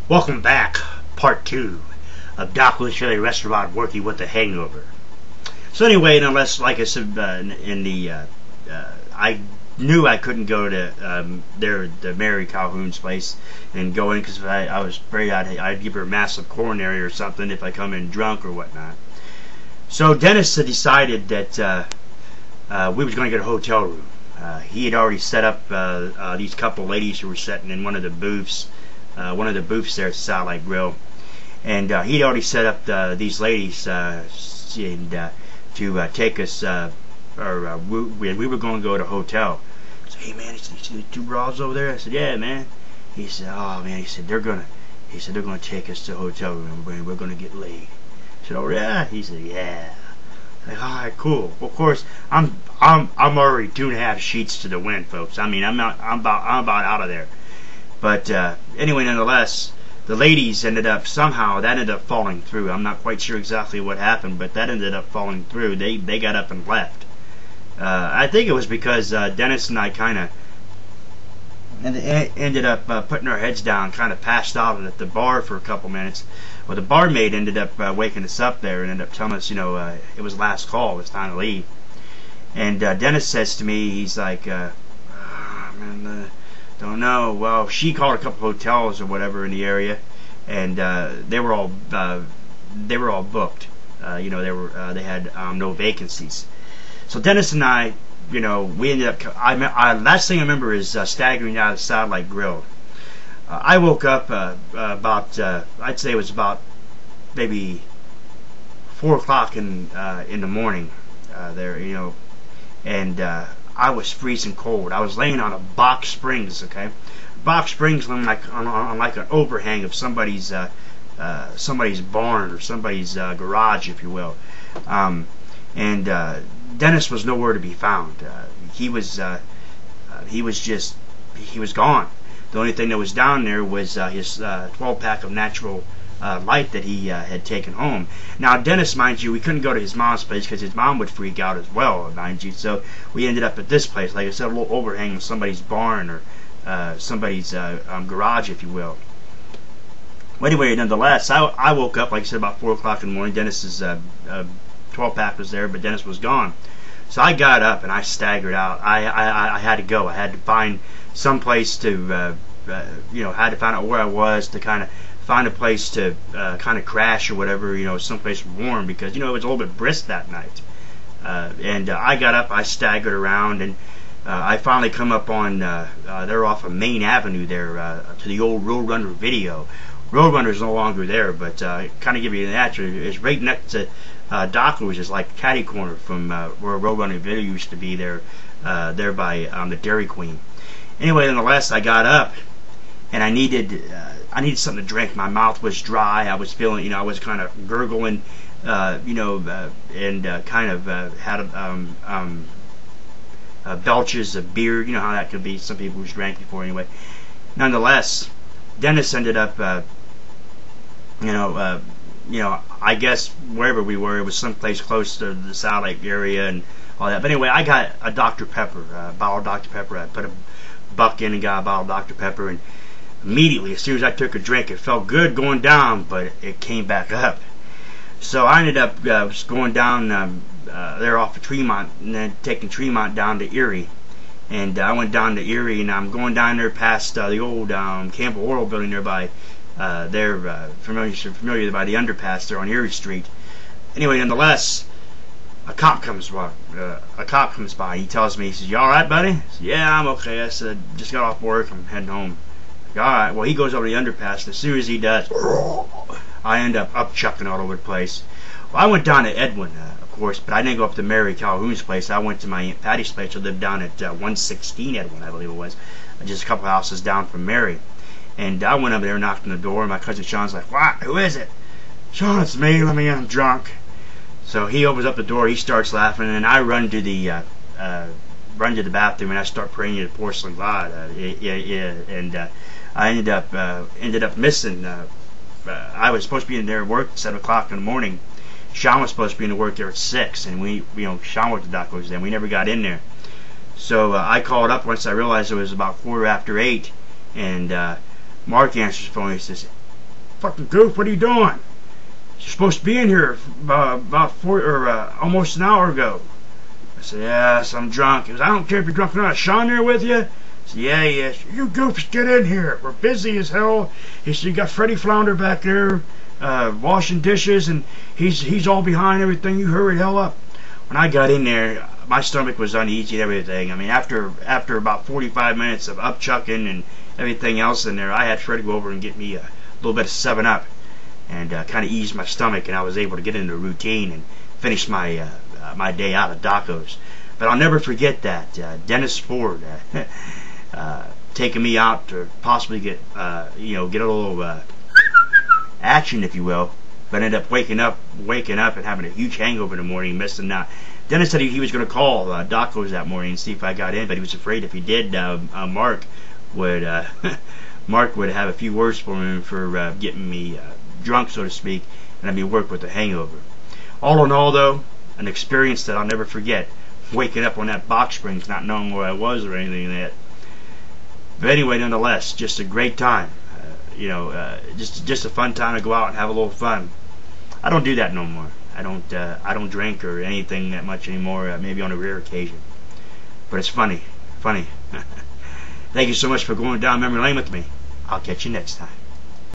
Welcome back, part 2 of Doco's Chili Restaurant working with the Hangover. So anyway, unless, like I said, I knew I couldn't go to the Mary Calhoun's place and go in because I was afraid I'd give her a massive coronary or something if I come in drunk or whatnot. So Dennis had decided that we was going to get a hotel room. He had already set up these couple ladies who were sitting in one of the booths there at the Satellite Grill, and he'd already set up these ladies to take us, we were going to go to a hotel. So, hey man, you see the two bras over there? I said, yeah man. He said, oh man, he said they're gonna take us to a hotel room and we're gonna get laid. I said, oh yeah? He said, yeah. Like, all right, cool. Well, of course, I'm already 2.5 sheets to the wind, folks. I mean, I'm about out of there. But anyway, nonetheless, the ladies ended up falling through. I'm not quite sure exactly what happened, but that ended up falling through. They got up and left. I think it was because Dennis and I kind of ended up putting our heads down, kind of passed out at the bar for a couple minutes. Well, the barmaid ended up waking us up there and ended up telling us, it was last call, it was time to leave. And Dennis says to me, he's like, man, don't know. Well, she called a couple hotels or whatever in the area, and they were all booked. They had no vacancies. So Dennis and I, we ended up. Last thing I remember is staggering out of the Satellite Grill. I woke up about I'd say it was about maybe 4 o'clock in the morning there, and I was freezing cold. I was laying on a box springs, okay? Box springs on like an overhang of somebody's barn or somebody's garage, if you will. And Dennis was nowhere to be found. He was gone. The only thing that was down there was his 12-pack of natural light that he had taken home. Now, Dennis, mind you, we couldn't go to his mom's place because his mom would freak out as well, mind you. So we ended up at this place, like I said, a little overhang of somebody's barn or somebody's garage, if you will. Well, anyway, nonetheless, I woke up, like I said, about 4 o'clock in the morning. Dennis's 12-pack was there, but Dennis was gone. So I got up and I staggered out. I had to go. I had to find some place to, had to find out where I was to kind of find a place to kind of crash or whatever, someplace warm because, it was a little bit brisk that night. And I got up, I staggered around, and I finally come up on, they're off of Main Avenue there to the old Roadrunner video. Roadrunner's no longer there, but kind of give you an answer. It's right next to Doco, which is like catty corner from where Roadrunner video used to be there, there by the Dairy Queen. Anyway, nonetheless, I got up and I needed something to drink. My mouth was dry. I was feeling, I was kind of gurgling, and kind of had belches of beer. You know how that could be. Some people who's drank before anyway. Nonetheless, Dennis ended up, I guess wherever we were, it was someplace close to the Satellite area and all that. But anyway, I got a Dr. Pepper, a bottle of Dr. Pepper. I put a buck in and got a bottle of Dr. Pepper, and immediately, as soon as I took a drink, it felt good going down, but it came back up. So I ended up going down there off of Tremont, and then taking Tremont down to Erie. And I went down to Erie, and I'm going down there past the old Campbell Oil building there by familiar by the underpass there on Erie Street. Anyway, nonetheless, a cop comes by. He tells me, he says, "You all right, buddy?" I said, "Yeah, I'm okay." I said, "Just got off work. I'm heading home." Like, all right. Well, he goes over the underpass, and as soon as he does, I end up chucking all over the place. Well, I went down to Edwin, of course, but I didn't go up to Mary Calhoun's place. I went to my Aunt Patty's place. I lived down at 116 Edwin, I believe it was, just a couple houses down from Mary. And I went up there, knocked on the door, and my cousin Sean's like, "What? Who is it?" "Sean, it's me. Let me in. I'm drunk." So he opens up the door. He starts laughing, and I run to the bathroom, and I start praying to the porcelain god. And I ended up missing. I was supposed to be in there at work at 7 o'clock in the morning. Sean was supposed to be in the work there at 6, and Sean went to Doco's then. We never got in there. So I called up once I realized it was about 8:15, and Mark answers the phone. He says, fucking goof, what are you doing? You're supposed to be in here about almost an hour ago. I said, yes, I'm drunk. He goes, I don't care if you're drunk or not. Is Sean there with you? I said, yeah, yes. You goofs, get in here. We're busy as hell. He said, you got Freddie Flounder back there washing dishes, and he's all behind everything. You hurry the hell up. When I got in there, my stomach was uneasy and everything. I mean, after about 45 minutes of upchucking and everything else in there, I had Freddie go over and get me a little bit of 7-Up and kind of ease my stomach, and I was able to get into a routine and finish my my day out at Doco's. But I'll never forget that Dennis Ford taking me out to possibly get get a little action, if you will, but ended up waking up and having a huge hangover in the morning, missing out. Dennis said he was going to call Doco's that morning and see if I got in, but he was afraid if he did, Mark would have a few words for him for getting me drunk, so to speak, and I'd be work with a hangover. All in all, though, an experience that I'll never forget. Waking up on that box springs, not knowing where I was or anything like that. But anyway, nonetheless, just a great time. Just a fun time to go out and have a little fun. I don't do that no more. I don't drink or anything that much anymore. Maybe on a rare occasion. But it's funny. Thank you so much for going down memory lane with me. I'll catch you next time.